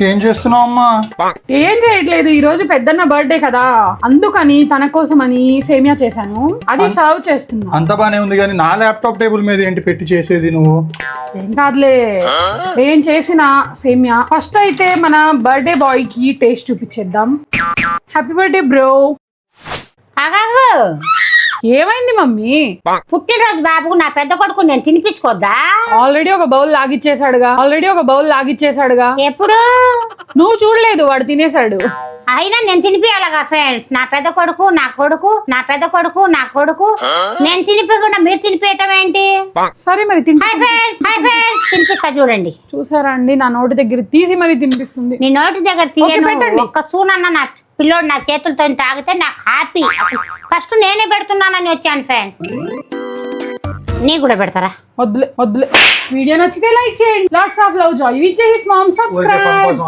ఏం చేస్తున్నావు అమ్మా? ఏం చేయట్లేదు, ఈ రోజు పెద్దన్న బర్త్డే కదా, అందుకని తన కోసం అని సేమియా చేశాను, అది సర్వ్ చేస్తున్నా. అంత బానే ఉంది కానీ నా ల్యాప్టాప్ టేబుల్ మీద ఏంటి పెట్టి చేసేది నువ్వు? ఏం కాదులే, ఏం చేసినా సేమియా. ఫస్ట్ అయితే మన బర్త్డే బాయ్ కి టేస్ట్ చూపించేద్దాం. Happy birthday bro. అగాగు ఏమైంది మమ్మీ? పుట్టినరోజు బాబుకు నా పెద్ద కొడుకు నేను తినిపించుకోద్దా? ఆల్రెడీ ఒక బౌల్ లాగిచ్చేసాడుగా. ఎప్పుడు? నువ్వు చూడలేదు, వాడు తినేశాడు. అయినా నేను తినిపించాలగా ఫ్రెండ్స్. నా పెద్ద కొడుకు నేను తినిపించకుండా మీరు తినిపించటం ఏంటి? సరే మరి హాయ్ ఫ్రెండ్స్ తినిపిస్తా చూడండి. చూసారా అండి, నా నోటి దగ్గర తీసి మరి తినిపిస్తుంది. నీ నోటి దగ్గర తీయను, పెట్టండి. ఒక్క సూనన్న నా పిల్లోడు నా చేతులతో తాగితే నాకు హ్యాపీ. ఫస్ట్ నేనే పెడుతున్నానని వచ్చాను ఫ్రెండ్స్. నీ కూడా పెడతారా? వద్దులే. వీడియో నచ్చితే లైక్ చేయండి. Lots of love, Joy with his mom. Subscribe.